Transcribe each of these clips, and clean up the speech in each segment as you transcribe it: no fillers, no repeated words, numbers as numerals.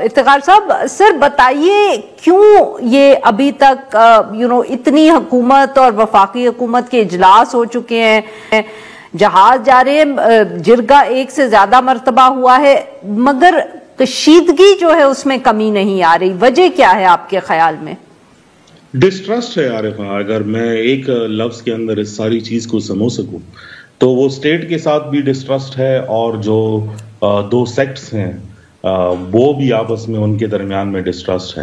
افتخار صاحب سر بتائیے کیوں یہ ابھی تک اتنی حکومت اور وفاقی حکومت کے اجلاس ہو چکے ہیں، جہاز جا رہے ہیں، جرگہ ایک سے زیادہ مرتبہ ہوا ہے، مگر کشیدگی جو ہے اس میں کمی نہیں آ رہی، وجہ کیا ہے آپ کے خیال میں؟ ڈسٹرسٹ ہے عارفہ. اگر میں ایک لفظ کے اندر اس ساری چیز کو سمجھ سکوں تو وہ اسٹیٹ کے ساتھ بھی ڈسٹرسٹ ہے، اور جو دو سیکٹس ہیں وہ بھی آپس میں ان کے درمیان میں ڈسٹرسٹ ہے.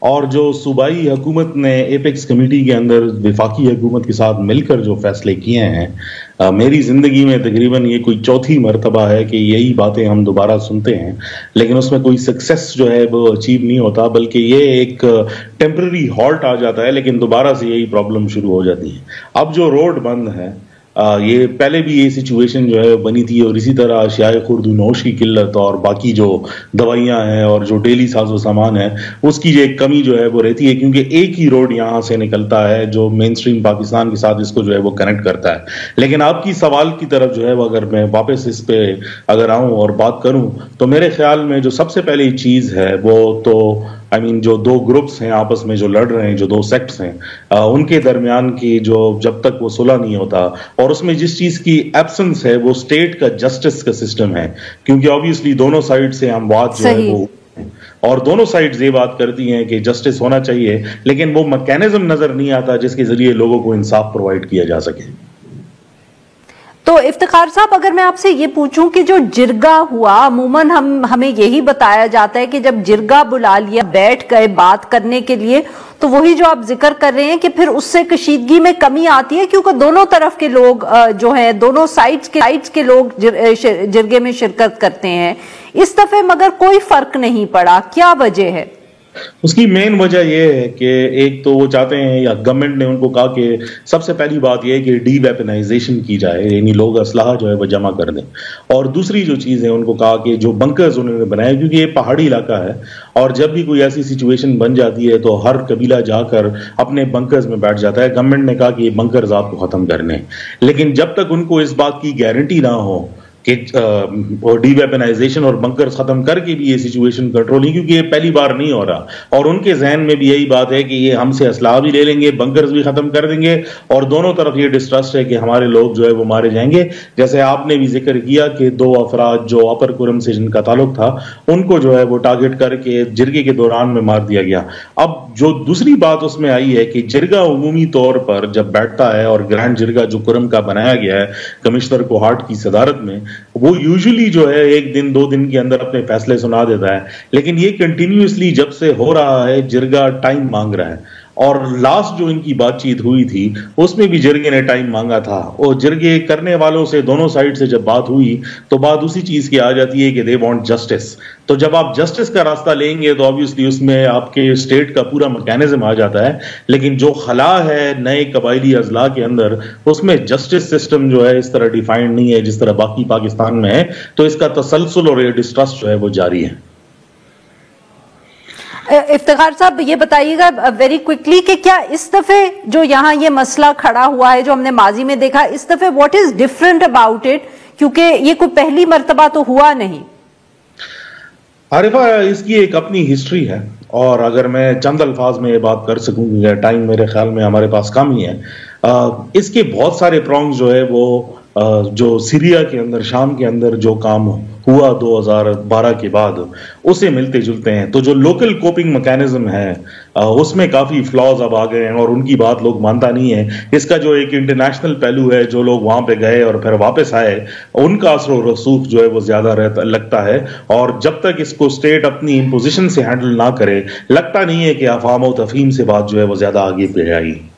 اور جو صوبائی حکومت نے ایپیکس کمیٹی کے اندر وفاقی حکومت کے ساتھ مل کر جو فیصلے کیے ہیں، میری زندگی میں تقریباً یہ کوئی چوتھی مرتبہ ہے کہ یہی باتیں ہم دوبارہ سنتے ہیں، لیکن اس میں کوئی سکسیس جو ہے وہ اچیو نہیں ہوتا، بلکہ یہ ایک ٹیمپرری ہالٹ آ جاتا ہے، لیکن دوبارہ سے یہی پرابلم شروع ہو جاتی ہے. اب جو روڈ بند ہے، یہ پہلے بھی یہ سچویشن جو ہے بنی تھی، اور اسی طرح اشیاء خورد و نوش کی قلت اور باقی جو دوائیاں ہیں اور جو ڈیلی ساز و سامان ہے اس کی جو ایک کمی جو ہے وہ رہتی ہے، کیونکہ ایک ہی روڈ یہاں سے نکلتا ہے جو مین سٹریم پاکستان کے ساتھ اس کو جو ہے وہ کنیکٹ کرتا ہے. لیکن آپ کی سوال کی طرف جو ہے وہ اگر میں واپس اس پہ اگر آؤں اور بات کروں تو میرے خیال میں جو سب سے پہلی چیز ہے وہ تو جو دو گروپس ہیں آپس میں جو لڑ رہے ہیں، جو دو سیکٹس ہیں، ان کے درمیان کی جو جب تک وہ صلح نہیں ہوتا، اور اس میں جس چیز کی ایبسنس ہے وہ اسٹیٹ کا جسٹس کا سسٹم ہے، کیونکہ آبویسلی دونوں سائڈ سے اموات جو ہے وہ، اور دونوں سائڈز یہ بات کرتی ہیں کہ جسٹس ہونا چاہیے، لیکن وہ میکینزم نظر نہیں آتا جس کے ذریعے لوگوں کو انصاف پرووائڈ کیا جا سکے. تو افتخار صاحب اگر میں آپ سے یہ پوچھوں کہ جو جرگہ ہوا، عموماً ہمیں یہی بتایا جاتا ہے کہ جب جرگہ بلا لیا، بیٹھ گئے بات کرنے کے لیے، تو وہی جو آپ ذکر کر رہے ہیں کہ پھر اس سے کشیدگی میں کمی آتی ہے، کیونکہ دونوں طرف کے لوگ جو ہیں، دونوں سائڈز کے لوگ جرگے میں شرکت کرتے ہیں. اس دفعہ مگر کوئی فرق نہیں پڑا، کیا وجہ ہے؟ اس کی مین وجہ یہ ہے کہ ایک تو وہ چاہتے ہیں، یا گورنمنٹ نے ان کو کہا کہ سب سے پہلی بات یہ ہے کہ ڈی ویپنائزیشن کی جائے، یعنی لوگ اسلحہ جو ہے وہ جمع کر دیں. اور دوسری جو چیز ہے ان کو کہا کہ جو بنکرز انہوں نے بنائے، کیونکہ یہ پہاڑی علاقہ ہے اور جب بھی کوئی ایسی سچویشن بن جاتی ہے تو ہر قبیلہ جا کر اپنے بنکرز میں بیٹھ جاتا ہے. گورنمنٹ نے کہا کہ یہ بنکرز آپ کو ختم کرنے، لیکن جب تک ان کو اس بات کی گارنٹی نہ ہو کہ ڈی ویپنائزیشن اور بنکرز ختم کر کے بھی یہ سچویشن کنٹرول نہیں، کیونکہ یہ پہلی بار نہیں ہو رہا، اور ان کے ذہن میں بھی یہی بات ہے کہ یہ ہم سے اسلحہ بھی لے لیں گے، بنکرز بھی ختم کر دیں گے، اور دونوں طرف یہ ڈسٹرسٹ ہے کہ ہمارے لوگ جو ہے وہ مارے جائیں گے. جیسے آپ نے بھی ذکر کیا کہ دو افراد جو اپر کرم سے جن کا تعلق تھا ان کو جو ہے وہ ٹارگٹ کر کے جرگے کے دوران میں مار دیا گیا. اب جو دوسری بات اس میں آئی ہے کہ جرگہ عمومی طور پر جب بیٹھتا ہے، اور گرینڈ جرگہ جو کرم کا بنایا گیا ہے کمشنر کوہاٹ کی صدارت میں، وہ یوزلی جو ہے ایک دن دو دن کے اندر اپنے فیصلے سنا دیتا ہے، لیکن یہ کنٹینیوسلی جب سے ہو رہا ہے جرگہ ٹائم مانگ رہا ہے. اور لاسٹ جو ان کی بات چیت ہوئی تھی اس میں بھی جرگے نے ٹائم مانگا تھا، اور جرگے کرنے والوں سے دونوں سائڈ سے جب بات ہوئی تو بات اسی چیز کی آ جاتی ہے کہ دے وانٹ جسٹس. تو جب آپ جسٹس کا راستہ لیں گے تو آبویسلی اس میں آپ کے اسٹیٹ کا پورا میکینزم آ جاتا ہے، لیکن جو خلا ہے نئے قبائلی اضلاع کے اندر اس میں جسٹس سسٹم جو ہے اس طرح ڈیفائنڈ نہیں ہے جس طرح باقی پاکستان میں ہے. تو اس کا تسلسل اور یہ ڈسٹرسٹ جو ہے وہ جاری ہے. افتخار صاحب یہ بتائیے گا ویری کوئکلی کہ کیا اس دفعہ جو یہاں یہ مسئلہ کھڑا ہوا ہے جو ہم نے ماضی میں دیکھا، اس دفعہ what is different about it, کیونکہ یہ کوئی پہلی مرتبہ تو ہوا نہیں. عارفہ اس کی ایک اپنی ہسٹری ہے، اور اگر میں چند الفاظ میں یہ بات کر سکوں گا، ٹائم میرے خیال میں ہمارے پاس کم ہی ہے. اس کے بہت سارے پرونگز جو ہے وہ جو سیریا کے اندر، شام کے اندر جو کام ہوا 2012 کے بعد اسے ملتے جلتے ہیں. تو جو لوکل کوپنگ میکینزم ہے اس میں کافی فلاز اب آ گئے ہیں، اور ان کی بات لوگ مانتا نہیں ہے. اس کا جو ایک انٹرنیشنل پہلو ہے، جو لوگ وہاں پہ گئے اور پھر واپس آئے ان کا اثر و رسوخ جو ہے وہ زیادہ لگتا ہے، اور جب تک اس کو اسٹیٹ اپنی امپوزیشن سے ہینڈل نہ کرے لگتا نہیں ہے کہ افہام و تفہیم سے بات جو ہے وہ زیادہ آگے پہ آئی.